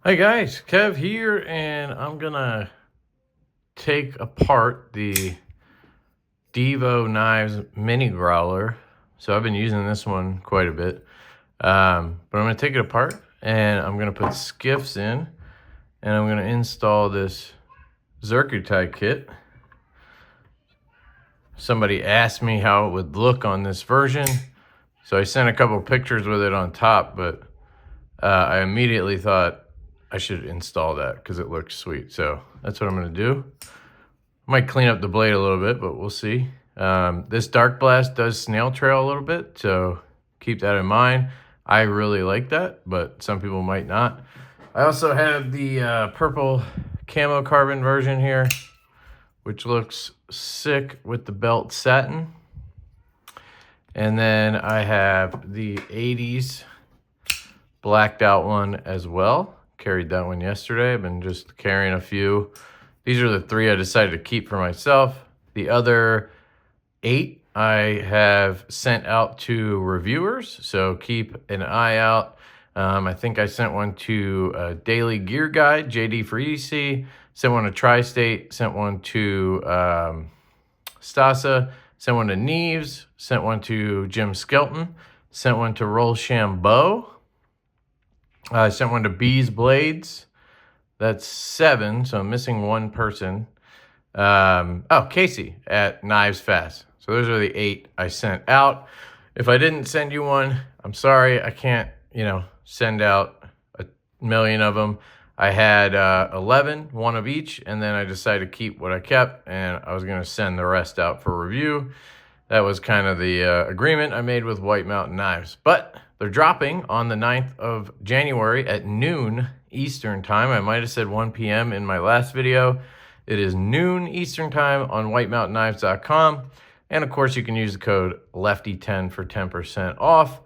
Hi guys, Kev here, and I'm gonna take apart the Divo Knives Mini Growler. So I've been using this one quite a bit, but I'm gonna take it apart and I'm gonna put skiffs in, and I'm gonna install this Zircuti kit. Somebody asked me how it would look on this version, so I sent a couple pictures with it on top, but I immediately thought I should install that because it looks sweet. So that's what I'm going to do. Might clean up the blade a little bit, but we'll see. This Dark Blast does snail trail a little bit, so keep that in mind. I really like that, but some people might not. I also have the purple camo carbon version here, which looks sick with the belt satin. And then I have the 80s blacked out one as well. Carried that one yesterday. I've been just carrying a few. These are the 3 I decided to keep for myself. The other 8 I have sent out to reviewers, so keep an eye out. I think I sent one to Daily Gear Guide, JD for EDC, sent one to Tri-State, sent one to Stasa, sent one to Neves, sent one to Jim Skelton, sent one to Rochambeau. I sent one to Bees Blades. That's 7, so I'm missing 1 person. Oh, Casey at Knives Fast. So those are the 8 I sent out. If I didn't send you one, I'm sorry. I can't, send out a million of them. I had 11, 1 of each, and then I decided to keep what I kept, and I was going to send the rest out for review. That was kind of the agreement I made with White Mountain Knives. But they're dropping on the 9th of January at noon Eastern time. I might have said 1 p.m. in my last video. It is noon Eastern time on whitemountainknives.com. And of course, you can use the code LEFTY10 for 10% off.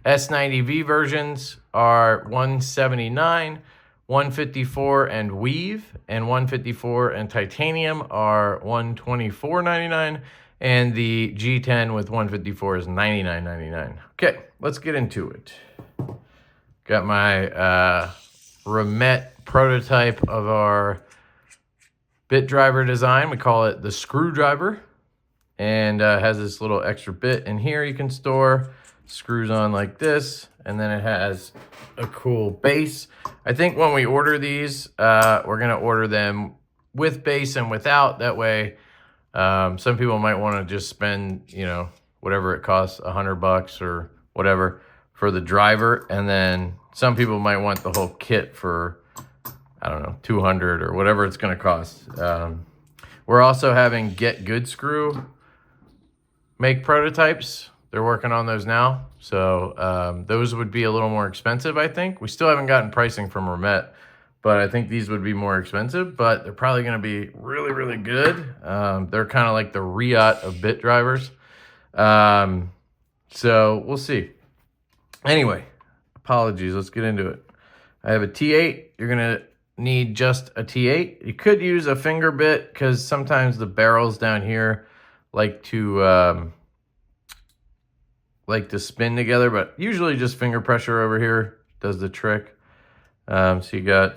S90V versions are $179, 154 and weave, and 154 and titanium are $124.99. And the G10 with 154 is $99.99. Okay, let's get into it. Got my Remet prototype of our bit driver design. We call it the screwdriver. And has this little extra bit in here you can store. Screws on like this. And then it has a cool base. I think when we order these, we're going to order them with base and without. That way, some people might want to just spend, whatever it costs, $100 or whatever for the driver. And then some people might want the whole kit for, I don't know, $200 or whatever it's going to cost. We're also having Get Good Screw make prototypes. They're working on those now. So those would be a little more expensive, I think. We still haven't gotten pricing from Remet, but I think these would be more expensive, but they're probably going to be really, really good. They're kind of like the Riot of bit drivers. So we'll see. Anyway, apologies. Let's get into it. I have a T8. You're going to need just a T8. You could use a finger bit because sometimes the barrels down here like to spin together, but usually just finger pressure over here does the trick. So you got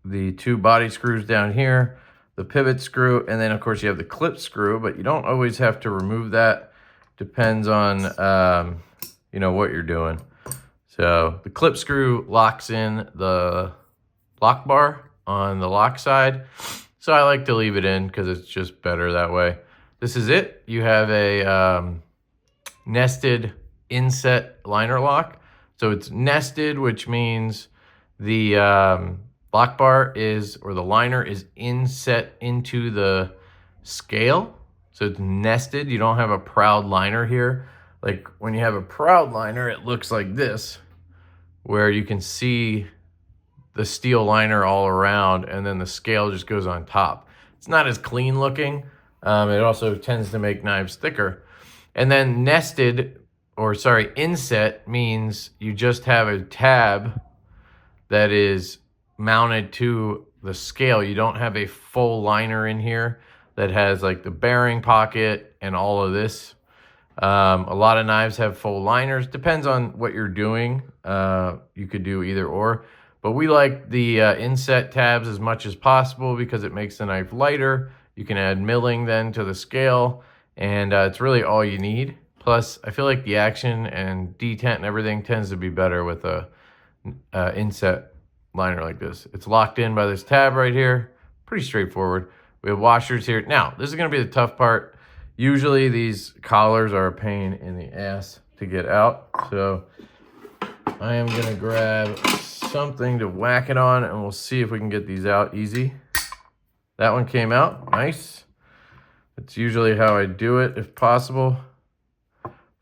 the 2 body screws down here, the pivot screw, and then of course you have the clip screw, but you don't always have to remove that. Depends on, what you're doing. So the clip screw locks in the lock bar on the lock side. So I like to leave it in because it's just better that way. This is it. You have a nested inset liner lock. So it's nested, which means the lock bar is, or the liner is inset into the scale. So it's nested. You don't have a proud liner here. Like when you have a proud liner, it looks like this, where you can see the steel liner all around and then the scale just goes on top. It's not as clean looking. It also tends to make knives thicker. And then inset means you just have a tab that is mounted to the scale. You don't have a full liner in here that has like the bearing pocket and all of this. A lot of knives have full liners. Depends on what you're doing. You could do either or. But we like the inset tabs as much as possible because it makes the knife lighter. You can add milling then to the scale, and it's really all you need. Plus, I feel like the action and detent and everything tends to be better with a inset liner like this. It's locked in by this tab right here. Pretty straightforward. We have washers here. Now, this is going to be the tough part. Usually these collars are a pain in the ass to get out. So I am going to grab something to whack it on, and we'll see if we can get these out easy. That one came out. Nice. That's usually how I do it if possible.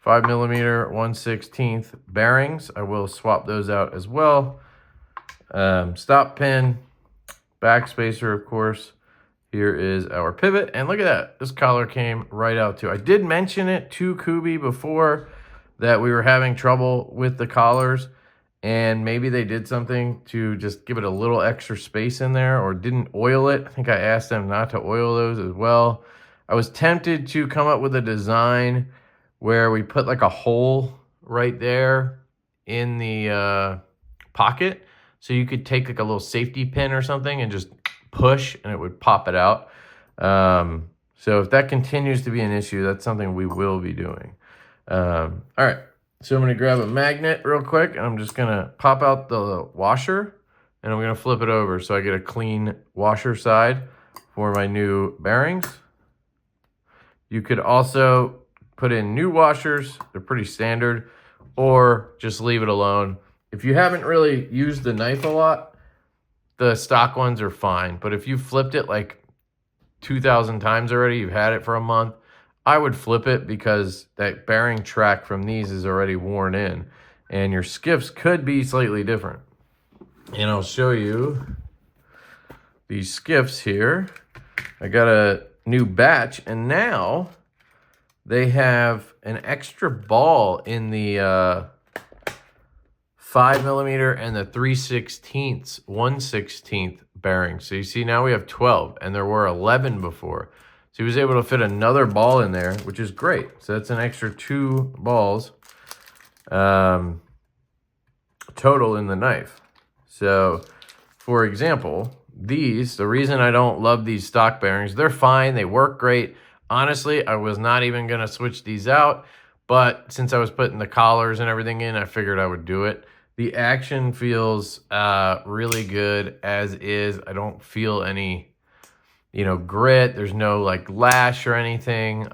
5mm 1/16 bearings. I will swap those out as well. Stop pin, backspacer, of course. Here is our pivot, and look at that. This collar came right out too. I did mention it to Kubi before that we were having trouble with the collars, and maybe they did something to just give it a little extra space in there or didn't oil it. I think I asked them not to oil those as well. I was tempted to come up with a design where we put like a hole right there in the pocket, so you could take like a little safety pin or something and just push and it would pop it out. So if that continues to be an issue, that's something we will be doing. All right, so I'm gonna grab a magnet real quick, and I'm just gonna pop out the washer, and I'm gonna flip it over so I get a clean washer side for my new bearings. You could also put in new washers. They're pretty standard, or just leave it alone. If you haven't really used the knife a lot, the stock ones are fine. But if you flipped it like 2,000 times already, you've had it for a month, I would flip it because that bearing track from these is already worn in, and your skiffs could be slightly different. And I'll show you these skiffs here. I got a new batch, and now they have an extra ball in the 5mm and the 3/16 1/16 bearing. So you see now we have 12, and there were 11 before. So he was able to fit another ball in there, which is great. So that's an extra 2 balls total in the knife. So for example, these, the reason I don't love these stock bearings, they're fine, they work great. Honestly, I was not even gonna switch these out, but since I was putting the collars and everything in, I figured I would do it. The action feels really good as is. I don't feel any, grit. There's no like lash or anything.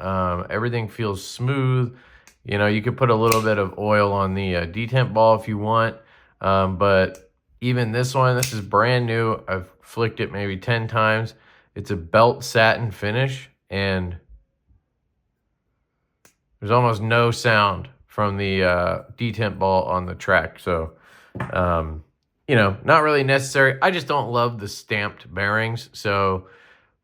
Everything feels smooth. You could put a little bit of oil on the detent ball if you want. But even this one, this is brand new. I've flicked it maybe 10 times. It's a belt satin finish, and there's almost no sound from the detent ball on the track. So, not really necessary. I just don't love the stamped bearings. So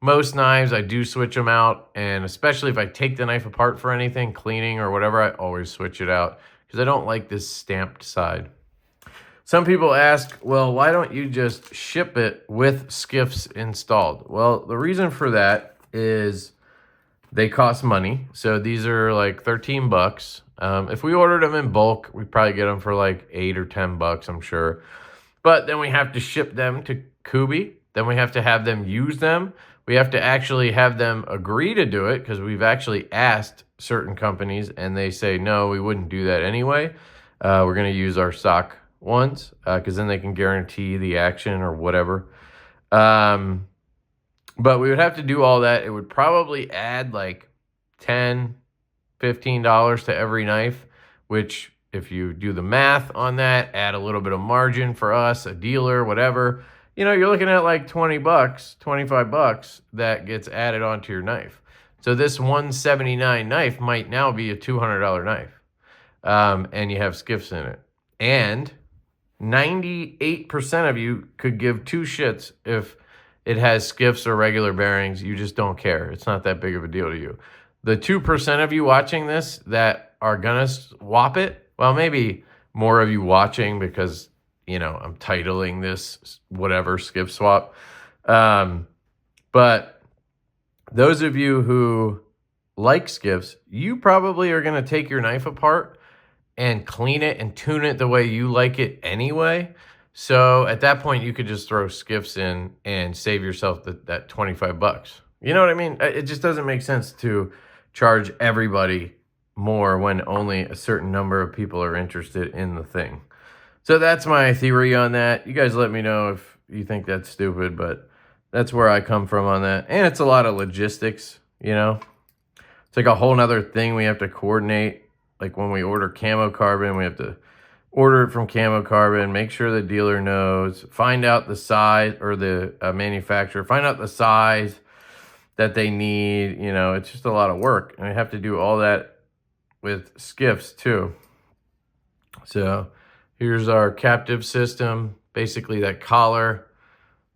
most knives, I do switch them out. And especially if I take the knife apart for anything, cleaning or whatever, I always switch it out because I don't like this stamped side. Some people ask, well, why don't you just ship it with skiffs installed? Well, the reason for that is they cost money. So these are like 13 bucks. If we ordered them in bulk, we'd probably get them for like 8 or 10 bucks, I'm sure. But then we have to ship them to Kubi. Then we have to have them use them. We have to actually have them agree to do it because we've actually asked certain companies and they say, no, we wouldn't do that anyway. We're going to use our stock ones because then they can guarantee the action or whatever. But we would have to do all that. It would probably add like $10, $15 to every knife, which if you do the math on that, add a little bit of margin for us, a dealer, whatever, you're looking at like 20 bucks, 25 bucks that gets added onto your knife. So this $179 knife might now be a $200 knife. And you have skiffs in it. And 98% of you could give 2 shits if it has skiffs or regular bearings. You just don't care. It's not that big of a deal to you. The 2% of you watching this that are gonna swap it, well, maybe more of you watching because, I'm titling this whatever skiff swap. But those of you who like skiffs, you probably are gonna take your knife apart and clean it and tune it the way you like it anyway. So at that point, you could just throw skiffs in and save yourself that 25 bucks. You know what I mean? It just doesn't make sense to charge everybody more when only a certain number of people are interested in the thing. So that's my theory on that. You guys let me know if you think that's stupid, but that's where I come from on that. And it's a lot of logistics, you know? It's like a whole nother thing we have to coordinate. Like when we order camo carbon, we have to order it from Camo Carbon, make sure the dealer knows, find out the size, or the manufacturer, find out the size that they need. You know, it's just a lot of work. And I have to do all that with skiffs too. So here's our captive system. Basically that collar,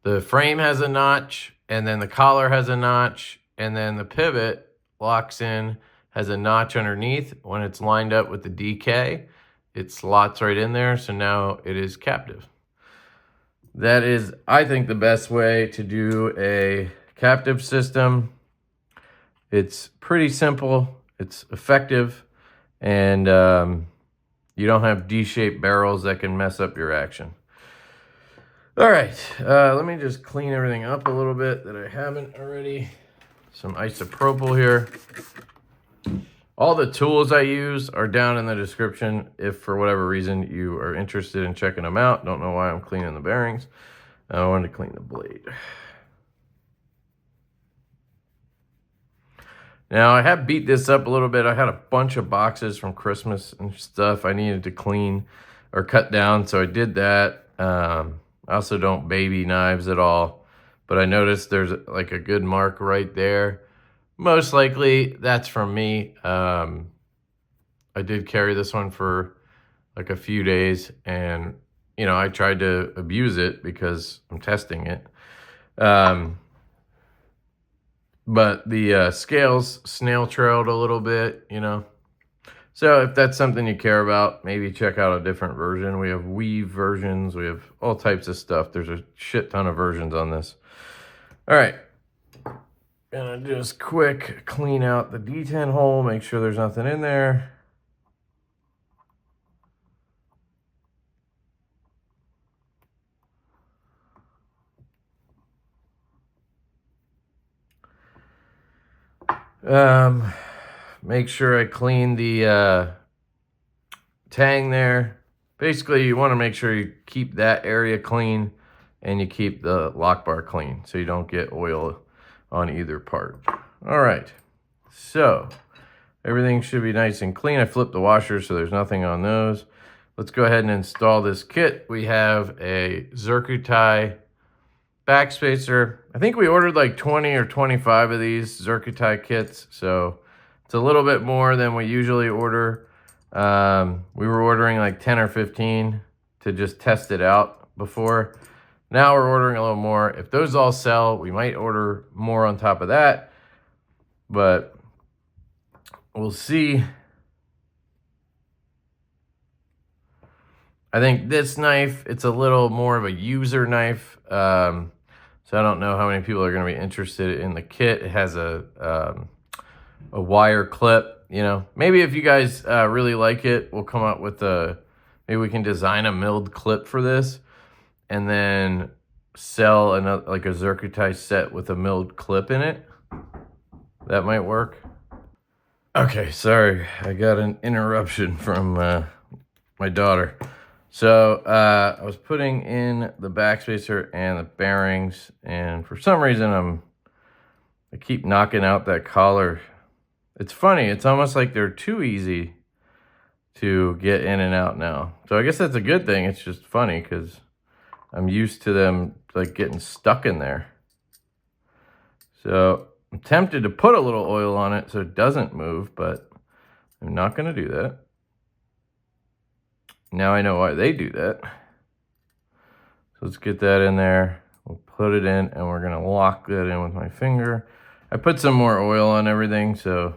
the frame has a notch, and then the collar has a notch, and then the pivot locks in, has a notch underneath. When it's lined up with the DK, it slots right in there, so now it is captive. That is, I think, the best way to do a captive system. It's pretty simple, it's effective, and you don't have D-shaped barrels that can mess up your action. All right, let me just clean everything up a little bit that I haven't already. Some isopropyl here. All the tools I use are down in the description if for whatever reason you are interested in checking them out. Don't know why I'm cleaning the bearings. I wanted to clean the blade. Now I have beat this up a little bit. I had a bunch of boxes from Christmas and stuff I needed to clean or cut down, so I did that. I also don't baby knives at all, but I noticed there's like a good mark right there. Most likely that's from me. I did carry this one for like a few days, and you know, I tried to abuse it because I'm testing it. But the scales snail trailed a little bit, you know. So if that's something you care about, maybe check out a different version. We have weave versions, we have all types of stuff. There's a shit ton of versions on this. All right. Gonna just quick clean out the D10 hole, make sure there's nothing in there. Make sure I clean the tang there. Basically, you want to make sure you keep that area clean and you keep the lock bar clean so you don't get oil on either part. All right, so everything should be nice and clean. I flipped the washers so there's nothing on those. Let's go ahead and install this kit. We have a Zircuti backspacer. I think we ordered like 20 or 25 of these Zircuti kits, so it's a little bit more than we usually order. We were ordering like 10 or 15 to just test it out before. Now we're ordering a little more. If those all sell, we might order more on top of that, but we'll see. I think this knife, it's a little more of a user knife. So I don't know how many people are going to be interested in the kit. It has a wire clip, you know. Maybe if you guys really like it, we'll come up with maybe we can design a milled clip for this and then sell another, like a Zircuti set with a milled clip in it. That might work. Okay, sorry. I got an interruption from my daughter. So I was putting in the backspacer and the bearings, and for some reason I keep knocking out that collar. It's funny, it's almost like they're too easy to get in and out now. So I guess that's a good thing. It's just funny because I'm used to them like getting stuck in there. So I'm tempted to put a little oil on it so it doesn't move, but I'm not going to do that. Now I know why they do that. So let's get that in there. We'll put it in and we're going to lock that in with my finger. I put some more oil on everything, so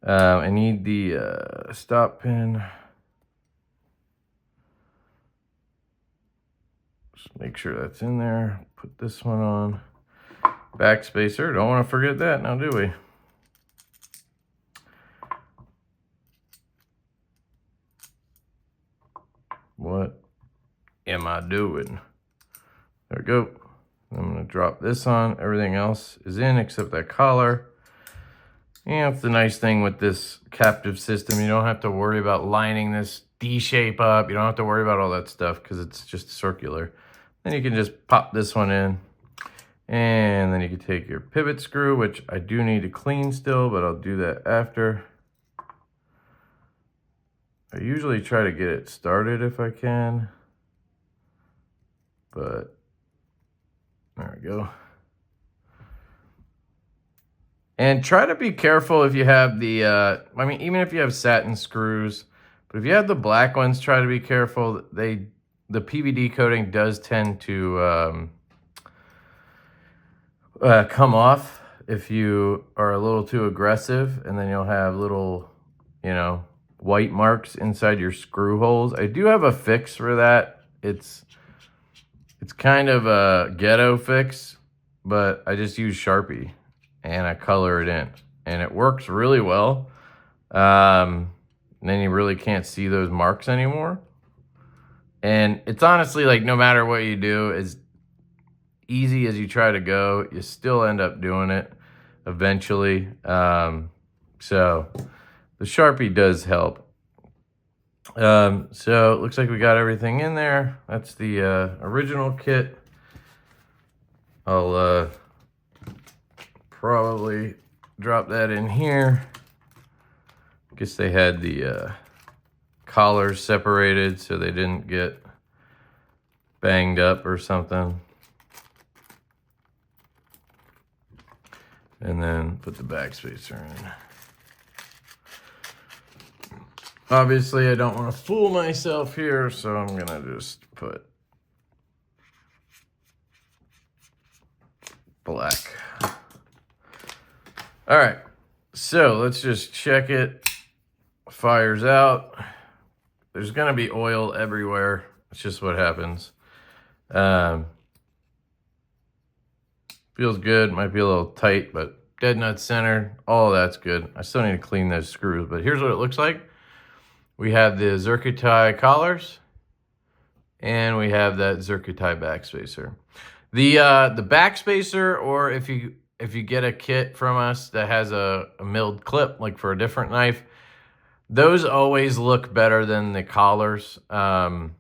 I need the stop pin. Just make sure that's in there. Put this one on. Backspacer, don't want to forget that now, do we? What am am I doing? There we go. I'm going to drop this on. Everything else is in except that collar. And it's the nice thing with this captive system. You don't have to worry about lining this D shape up. You don't have to worry about all that stuff because it's just circular. Then you can just pop this one in. And then you can take your pivot screw, which I do need to clean still, but I'll do that after. I usually try to get it started if I can. But there we go. And try to be careful if you have the, I mean, even if you have satin screws, but if you have the black ones, try to be careful. The PVD coating does tend to come off if you are a little too aggressive, and then you'll have little, you know, white marks inside your screw holes. I do have a fix for that. It's kind of a ghetto fix, but I just use Sharpie. And I color it in, and it works really well. And then you really can't see those marks anymore. And it's honestly like no matter what you do, as easy as you try to go, you still end up doing it eventually. So the Sharpie does help. So it looks like we got everything in there. That's the original kit. I'll probably drop that in here. Guess they had the collars separated so they didn't get banged up or something. And then put the backspacer in. Obviously, I don't want to fool myself here, so I'm gonna just put black. All right, so let's just check it. Fires out. There's gonna be oil everywhere. It's just what happens. Feels good. Might be a little tight, but dead nut center. All that's good. I still need to clean those screws, but here's what it looks like. We have the Zircuti collars, and we have that Zircuti backspacer. The backspacer, or if you get a kit from us that has a milled clip, like for a different knife, those always look better than the collars. The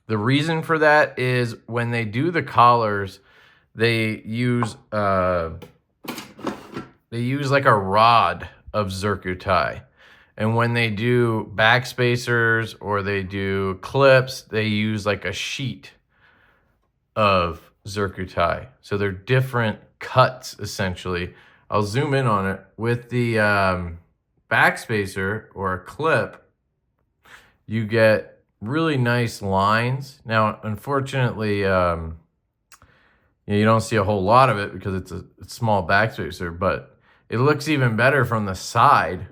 reason for that is when they do the collars, they use like a rod of Zircuti. And when they do backspacers or they do clips, they use like a sheet of Zircuti. So they're different cuts, essentially. I'll zoom in on it. With the backspacer or a clip, you get really nice lines. Now, unfortunately, you don't see a whole lot of it because it's a small backspacer, but it looks even better from the side,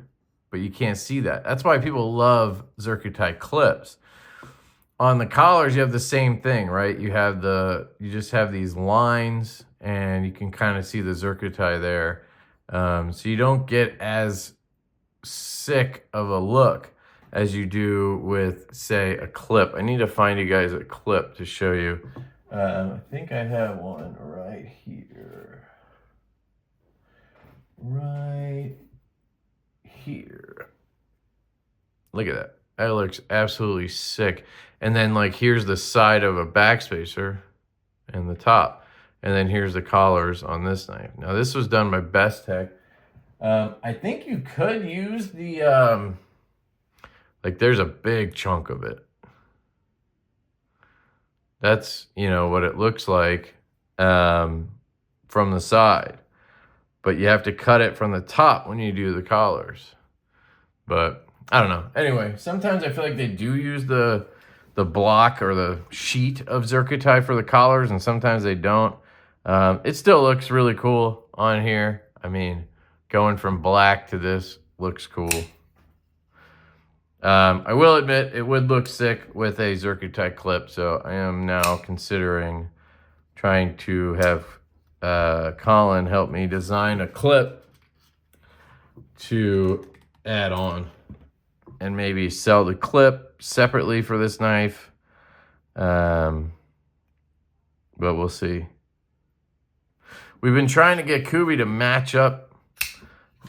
but you can't see that. That's why people love Zircuti clips. On the collars, you have the same thing, right? You just have these lines, and you can kind of see the Zircuti there. So you don't get as sick of a look as you do with, say, a clip. I need to find you guys a clip to show you. I think I have one right here. Right here. Look at that. That looks absolutely sick. And then, like, here's the side of a backspacer and the top. And then here's the collars on this knife. Now, this was done by Best Tech. I think you could use the, like, there's a big chunk of it. That's, what it looks like from the side. But you have to cut it from the top when you do the collars. But I don't know. Anyway, sometimes I feel like they do use the block or the sheet of Zircuti for the collars, and sometimes they don't. It still looks really cool on here. I mean, going from black to this looks cool. I will admit it would look sick with a Zircuti clip, so I am now considering trying to have Colin help me design a clip to add on and maybe sell the clip separately for this knife. but we'll see. We've been trying to get Kubi to match up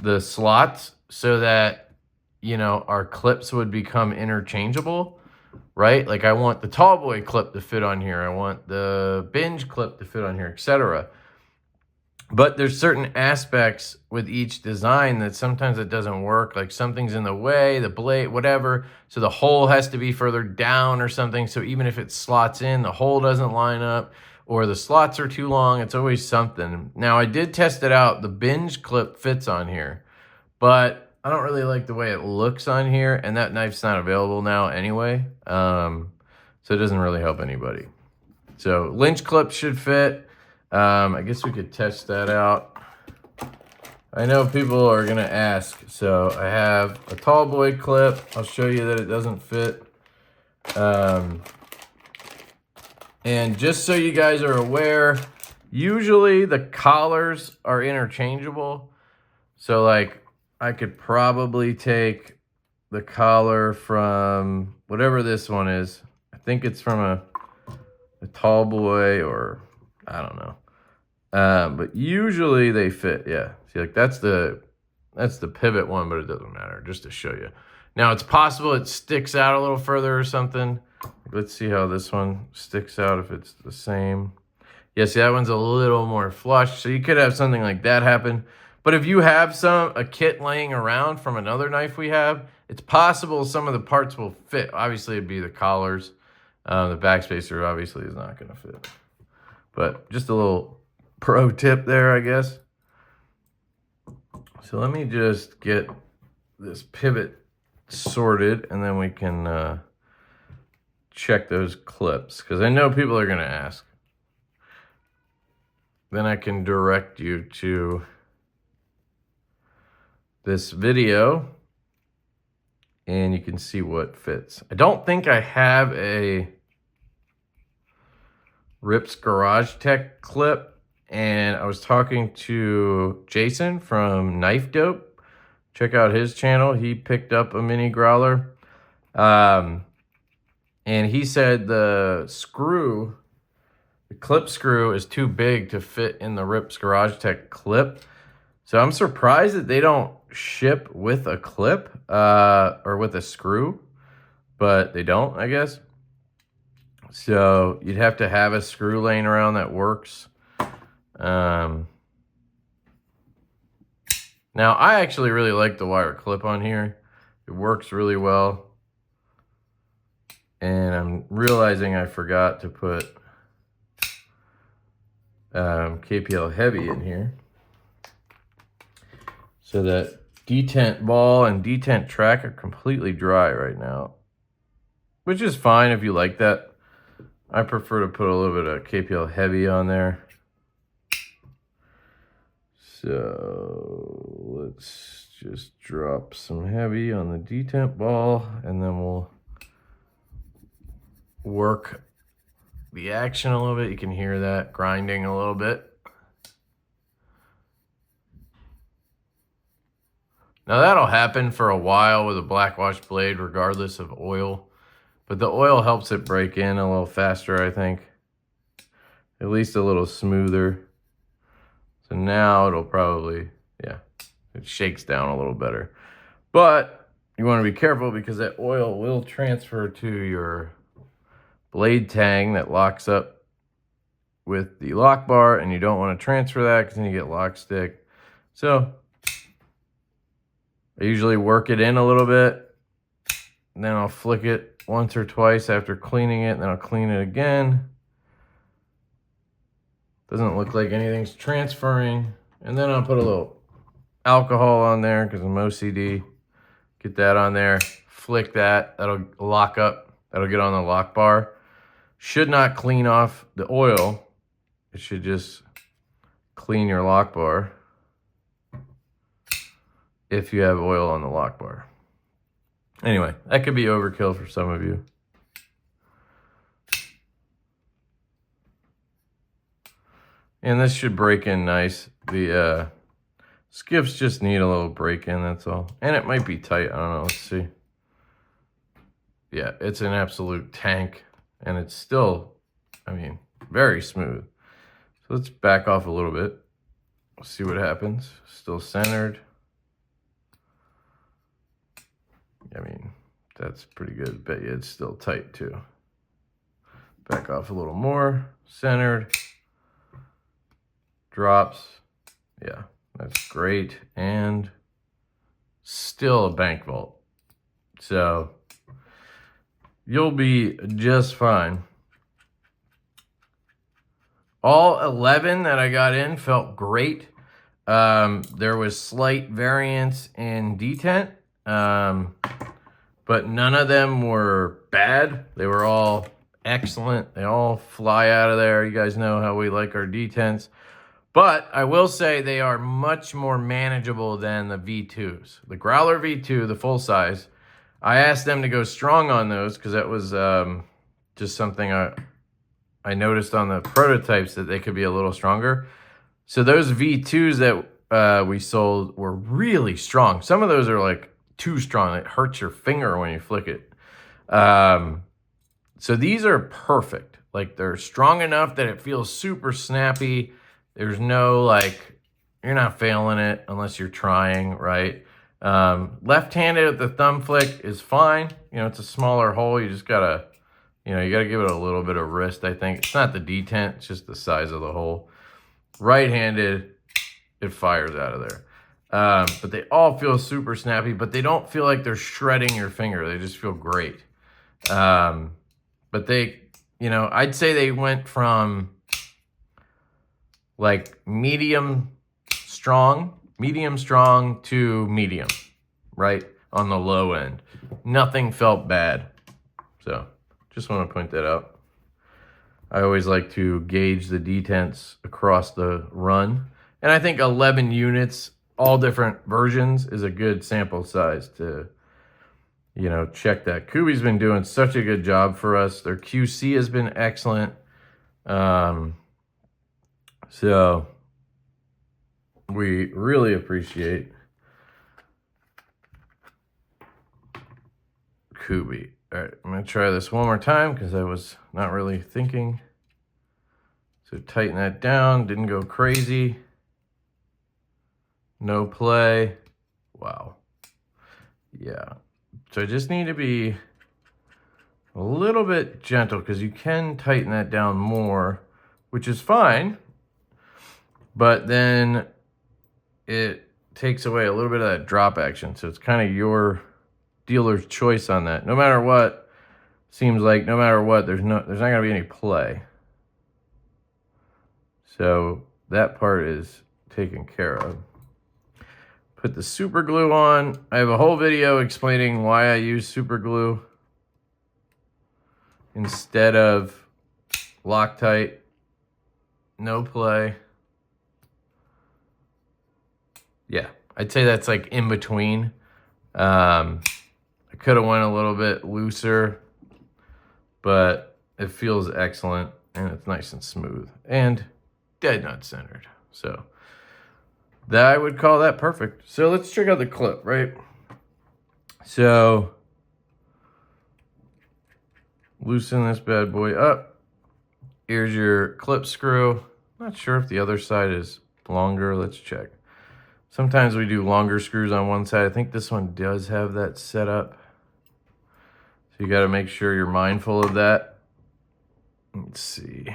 the slots so that, you know, our clips would become interchangeable, right? Like I want the tall boy clip to fit on here. I want the binge clip to fit on here, etc. But there's certain aspects with each design that sometimes it doesn't work. Like something's in the way, the blade, whatever. So the hole has to be further down or something. So even if it slots in, the hole doesn't line up, or the slots are too long. It's always something. Now I did test it out. The binge clip fits on here, but I don't really like the way it looks on here, and that knife's not available now anyway. So it doesn't really help anybody. So Lynch clip should fit. I guess we could test that out. I know people are gonna ask, so I have a tall boy clip. I'll show you that it doesn't fit. And just so you guys are aware, usually the collars are interchangeable. So like I could probably take the collar from whatever this one is. I think it's from a tall boy, or I don't know. But usually they fit. Yeah. See, like that's the pivot one, but it doesn't matter, just to show you. Now it's possible it sticks out a little further or something. Let's see how this one sticks out, if it's the same. Yeah, see, that one's a little more flush. So you could have something like that happen. But if you have a kit laying around from another knife we have, it's possible some of the parts will fit. Obviously, it'd be the collars. The backspacer obviously is not going to fit. But just a little pro tip there, I guess. So let me just get this pivot sorted, and then we can check those clips, because I know people are going to ask. Then I can direct you to this video, and you can see what fits. I don't think I have a Rips Garage Tech clip, and I was talking to Jason from Knife Dope. Check out his channel. He picked up a mini growler. And he said the clip screw is too big to fit in the Rips Garage Tech clip. So I'm surprised that they don't ship with a clip or with a screw, but they don't, I guess. So you'd have to have a screw laying around that works. Now I actually really like the wire clip on here. It works really well. And I'm realizing I forgot to put KPL Heavy in here. So that detent ball and detent track are completely dry right now, which is fine if you like that. I prefer to put a little bit of KPL Heavy on there. So let's just drop some heavy on the detent ball, and then we'll work the action a little bit. You can hear that grinding a little bit. Now that'll happen for a while with a black wash blade regardless of oil, but the oil helps it break in a little faster, I think. At least a little smoother. So now it'll probably, yeah, it shakes down a little better. But you want to be careful because that oil will transfer to your blade tang that locks up with the lock bar, and you don't want to transfer that because then you get lock stick. So I usually work it in a little bit, and then I'll flick it once or twice after cleaning it, and then I'll clean it again. Doesn't look like anything's transferring. And then I'll put a little alcohol on there because I'm OCD. Get that on there, flick that, that'll lock up, that'll get on the lock bar. Should not clean off the oil. It should just clean your lock bar if you have oil on the lock bar. Anyway, that could be overkill for some of you. And this should break in nice. The skiffs just need a little break in, that's all. And it might be tight, I don't know, let's see. Yeah, it's an absolute tank. And it's still, I mean, very smooth. So let's back off a little bit. See what happens. Still centered. I mean, that's pretty good. Bet you it's still tight too. Back off a little more. Centered. Drops. Yeah, that's great. And still a bank vault. So you'll be just fine. All 11 that I got in felt great. There was slight variance in detent, but none of them were bad. They were all excellent. They all fly out of there. You guys know how we like our detents. But I will say they are much more manageable than the V2s. The Growler V2, the full size, I asked them to go strong on those because that was just something I noticed on the prototypes that they could be a little stronger. So those V2s that we sold were really strong. Some of those are like too strong. It hurts your finger when you flick it. So these are perfect. Like they're strong enough that it feels super snappy. There's no like, you're not failing it unless you're trying, right? Left-handed with the thumb flick is fine. You know, it's a smaller hole. You just gotta, you know, you gotta give it a little bit of wrist, I think. It's not the detent, it's just the size of the hole. Right-handed, it fires out of there. But they all feel super snappy, but they don't feel like they're shredding your finger. They just feel great. But they, you know, I'd say they went from like medium strong to medium, right? On the low end. Nothing felt bad. So just want to point that out. I always like to gauge the detents across the run. And I think 11 units, all different versions, is a good sample size to, you know, check that. Kubi's been doing such a good job for us. Their QC has been excellent. So we really appreciate Kubi. All right, I'm going to try this one more time because I was not really thinking. So tighten that down. Didn't go crazy. No play. Wow. Yeah. So I just need to be a little bit gentle because you can tighten that down more, which is fine. But then it takes away a little bit of that drop action. So it's kind of your dealer's choice on that. No matter what, seems like no matter what, there's not going to be any play. So that part is taken care of. Put the super glue on. I have a whole video explaining why I use super glue instead of Loctite. No play. Yeah, I'd say that's like in between. I could have went a little bit looser, but it feels excellent and it's nice and smooth and dead nut centered. So that I would call that perfect. So let's check out the clip, right? So loosen this bad boy up. Here's your clip screw. Not sure if the other side is longer. Let's check. Sometimes we do longer screws on one side. I think this one does have that set up. So you got to make sure you're mindful of that. Let's see.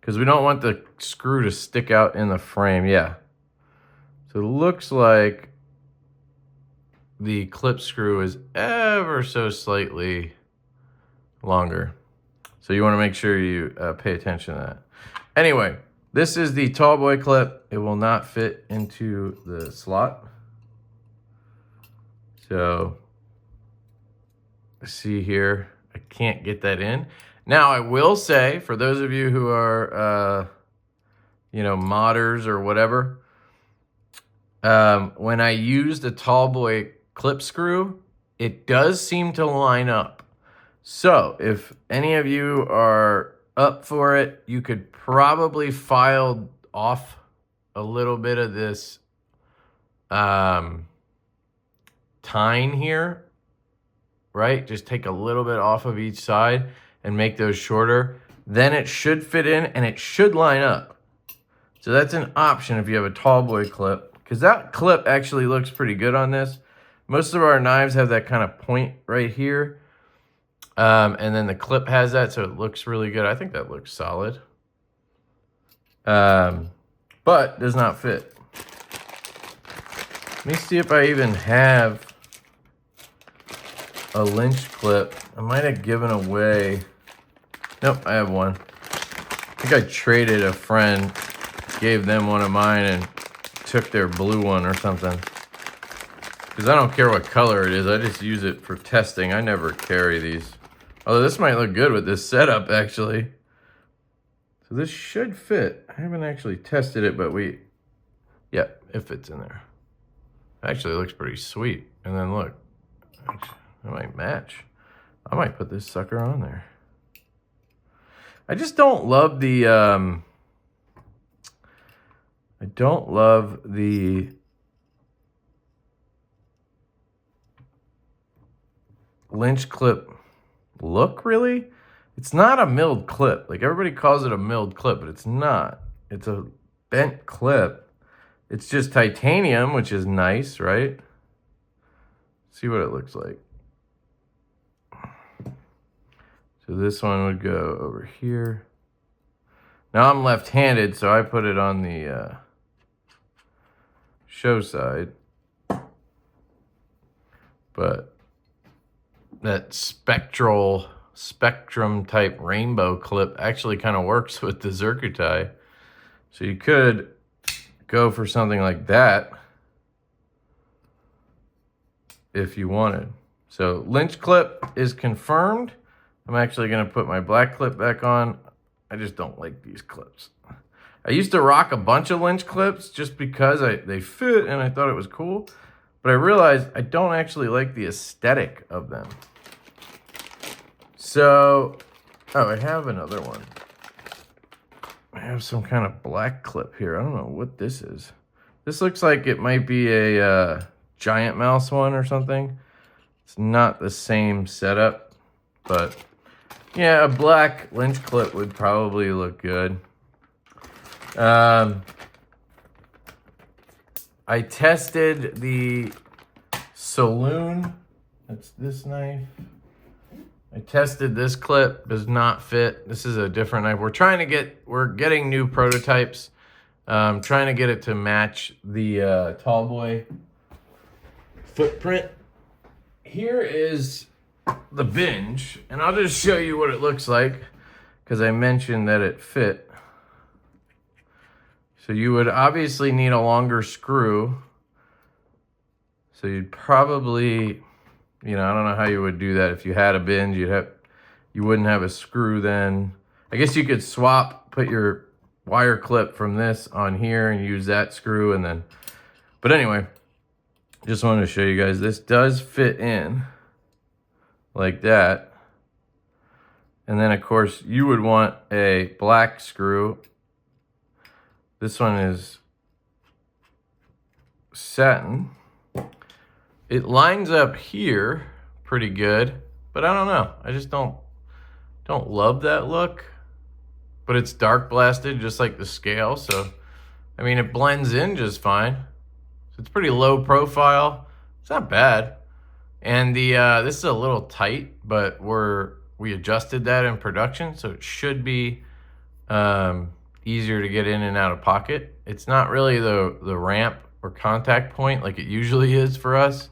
Because we don't want the screw to stick out in the frame. Yeah. So it looks like the clip screw is ever so slightly longer. So you want to make sure you pay attention to that. Anyway, this is the tall boy clip. It will not fit into the slot. So see here, I can't get that in. Now I will say, for those of you who are, you know, modders or whatever, when I use the tall boy clip screw, it does seem to line up. So if any of you are up for it, you could probably file off a little bit of this tine here, right? Just take a little bit off of each side and make those shorter. then it should fit in and it should line up. So that's an option if you have a tall boy clip, because that clip actually looks pretty good on this. Most of our knives have that kind of point right here. And then the clip has that, so it looks really good. I think that looks solid. But does not fit. Let me see if I even have a lynch clip. I might have given away. Nope, I have one. I think I traded a friend, gave them one of mine and took their blue one or something. Because I don't care what color it is, I just use it for testing. I never carry these. Although this might look good with this setup, actually. So this should fit. I haven't actually tested it, but yeah, it fits in there. Actually, it looks pretty sweet. And then look, it might match. I might put this sucker on there. I just don't love the, lynch clip look, really. It's not a milled clip. Like, everybody calls it a milled clip, but it's not. It's a bent clip. It's just titanium, which is nice, right? See what it looks like. So this one would go over here. Now I'm left-handed, so I put it on the show side. But that spectrum type rainbow clip actually kind of works with the Zircuti. So you could go for something like that if you wanted. So lynch clip is confirmed. I'm actually going to put my black clip back on. I just don't like these clips. I used to rock a bunch of lynch clips just because they fit and I thought it was cool. But I realized I don't actually like the aesthetic of them. So, oh, I have another one. I have some kind of black clip here. I don't know what this is. This looks like it might be a giant mouse one or something. It's not the same setup, but yeah, a black lynch clip would probably look good. I tested the Saloon. That's this knife. I tested this clip, does not fit. This is a different knife. We're getting new prototypes. Trying to get it to match the tall boy footprint. Here is the binge, and I'll just show you what it looks like because I mentioned that it fit. So you would obviously need a longer screw. So you'd probably, I don't know how you would do that. If you had a binge, you wouldn't have a screw then. I guess you could put your wire clip from this on here and use that screw and then, but anyway, just wanted to show you guys, this does fit in like that. And then of course you would want a black screw. This one is satin. It lines up here pretty good, but I don't know. I just don't love that look. But it's dark blasted just like the scale, so I mean it blends in just fine. So it's pretty low profile. It's not bad. And this is a little tight, but we adjusted that in production, so it should be easier to get in and out of pocket. It's not really the ramp or contact point like it usually is for us.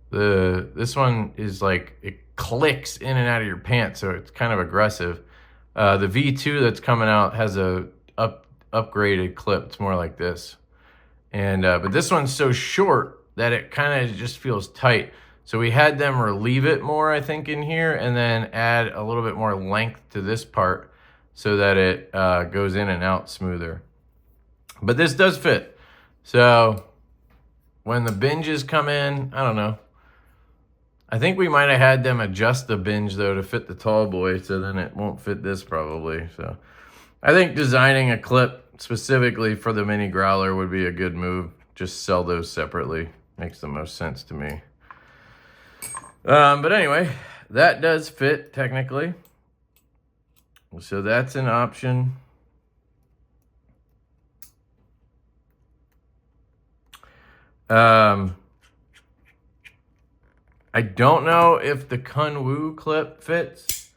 This one is like, it clicks in and out of your pants, so it's kind of aggressive. The V2 that's coming out has a upgraded clip. It's more like this. And but this one's so short that it kind of just feels tight. So we had them relieve it more, I think, in here, and then add a little bit more length to this part so that it goes in and out smoother. But this does fit. So when the binges come in, I don't know. I think we might have had them adjust the binge though to fit the tall boy, so then it won't fit this probably. So I think designing a clip specifically for the mini growler would be a good move. Just sell those separately. Makes the most sense to me. But anyway, that does fit technically. So that's an option. I don't know if the Kunwu clip fits.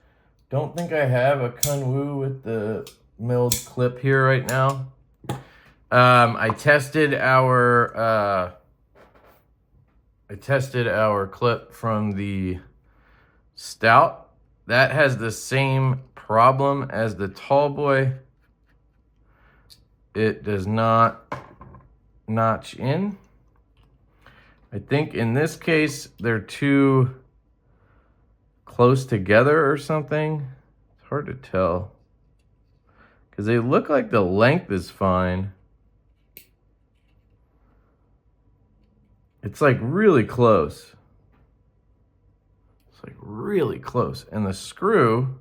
Don't think I have a Kunwu with the milled clip here right now. I tested our clip from the Stout. That has the same problem as the Tall Boy. It does not notch in. I think in this case they're too close together or something. It's hard to tell because they look like the length is fine. It's like really close. It's like really close. And the screw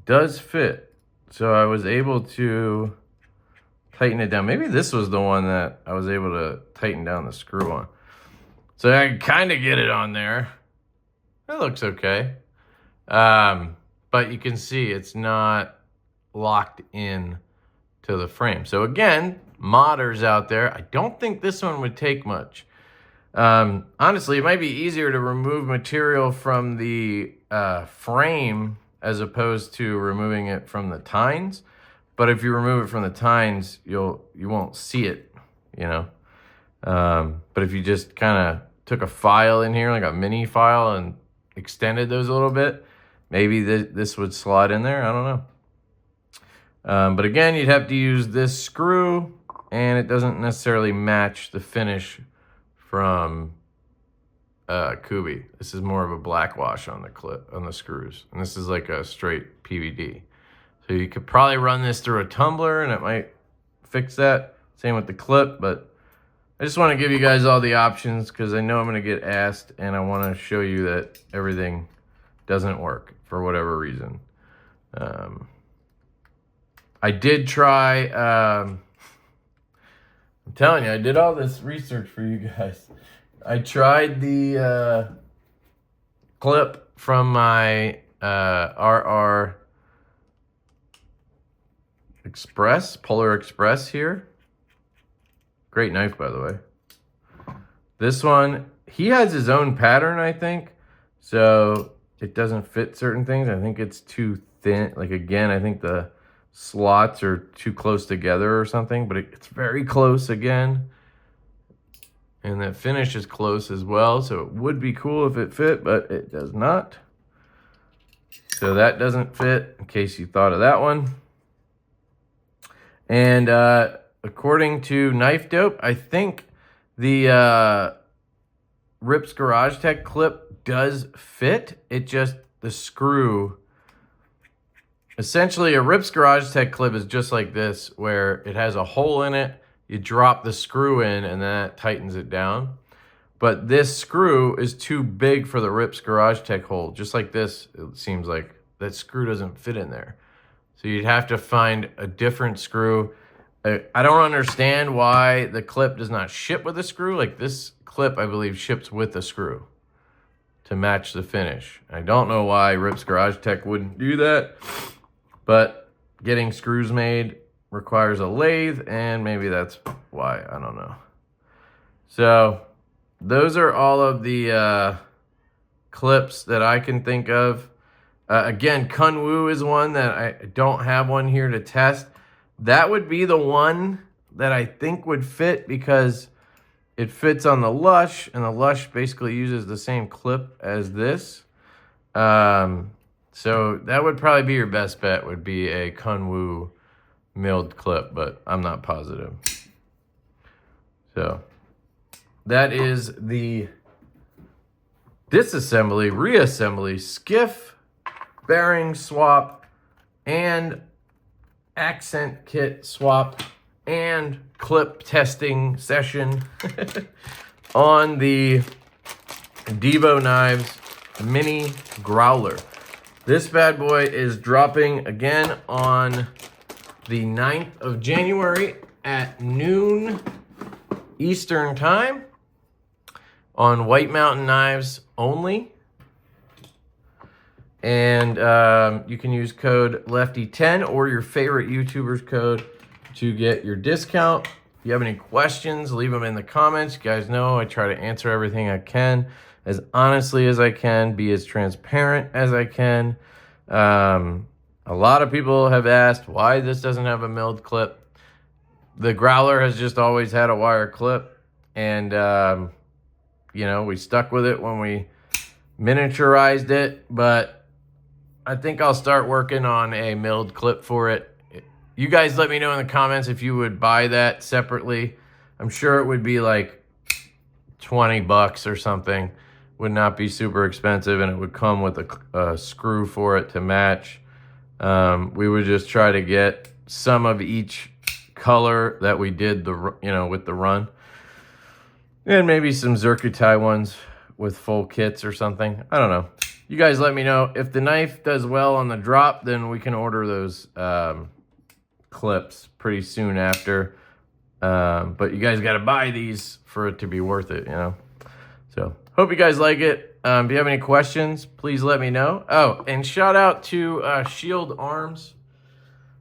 does fit. So I was able to tighten it down. Maybe this was the one that I was able to tighten down the screw on. So I can kind of get it on there. It looks okay. But you can see it's not locked in to the frame. So again, modders out there, I don't think this one would take much. Honestly, it might be easier to remove material from the frame as opposed to removing it from the tines. But if you remove it from the tines, you won't see it, you know. But if you just kind of took a file in here, like a mini file, and extended those a little bit, maybe this would slide in there. I don't know. But again, you'd have to use this screw, and it doesn't necessarily match the finish from Kubi. This is more of a black wash on the screws, and this is like a straight PVD. So you could probably run this through a tumbler and it might fix that. Same with the clip, but I just want to give you guys all the options because I know I'm going to get asked, and I want to show you that everything doesn't work for whatever reason. I did try, I'm telling you, I did all this research for you guys. I tried the clip from my RR Express, Polar Express here. Great knife, by the way. This one, he has his own pattern, I think. So it doesn't fit certain things. I think it's too thin. Like, again, I think the slots are too close together or something, but it's very close again. And the finish is close as well. So it would be cool if it fit, but it does not. So that doesn't fit, in case you thought of that one. And according to Knife Dope, I think the Rips Garage Tech clip does fit. It just, the screw, essentially a Rips Garage Tech clip is just like this, where it has a hole in it. You drop the screw in and that tightens it down. But this screw is too big for the Rips Garage Tech hole. Just like this, it seems like that screw doesn't fit in there. So you'd have to find a different screw. I don't understand why the clip does not ship with a screw. Like this clip, I believe, ships with a screw to match the finish. I don't know why Rips Garage Tech wouldn't do that, but getting screws made requires a lathe, and maybe that's why. I don't know. So those are all of the clips that I can think of. Again, Kunwu is one that I don't have one here to test. That would be the one that I think would fit because it fits on the Lush, and the Lush basically uses the same clip as this. So that would probably be your best bet, would be a Kunwu milled clip, but I'm not positive. So that is the disassembly, reassembly, skiff, bearing swap, and accent kit swap, and clip testing session on the Divo Knives Mini Growler. This bad boy is dropping again on the 9th of January at noon Eastern time on White Mountain Knives only. And you can use code LEFTY10 or your favorite YouTuber's code to get your discount. If you have any questions, leave them in the comments. You guys know I try to answer everything I can as honestly as I can, be as transparent as I can. A lot of people have asked why this doesn't have a milled clip. The Growler has just always had a wire clip, and you know, we stuck with it when we miniaturized it, but I think I'll start working on a milled clip for it. You guys let me know in the comments if you would buy that separately. I'm sure it would be like 20 bucks or something. Would not be super expensive, and it would come with a screw for it to match. We would just try to get some of each color that we did with the run, and maybe some Zircuti ones with full kits or something. I don't know. You guys let me know. If the knife does well on the drop, then we can order those clips pretty soon after. But you guys got to buy these for it to be worth it, you know. So hope you guys like it. If you have any questions, please let me know. Oh, and shout out to Shield Arms.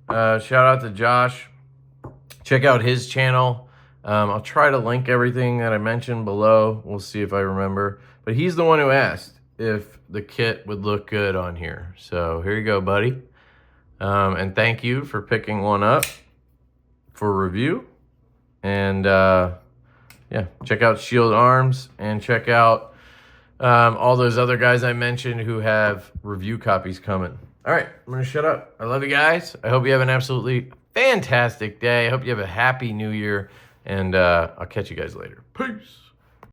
Shout out to Josh. Check out his channel. I'll try to link everything that I mentioned below. We'll see if I remember. But he's the one who asked if the kit would look good on here. So here you go, buddy. And thank you for picking one up for review. And yeah, check out Shield Arms and check out all those other guys I mentioned who have review copies coming. All right, I'm going to shut up. I love you guys. I hope you have an absolutely fantastic day. I hope you have a happy new year. And I'll catch you guys later. Peace.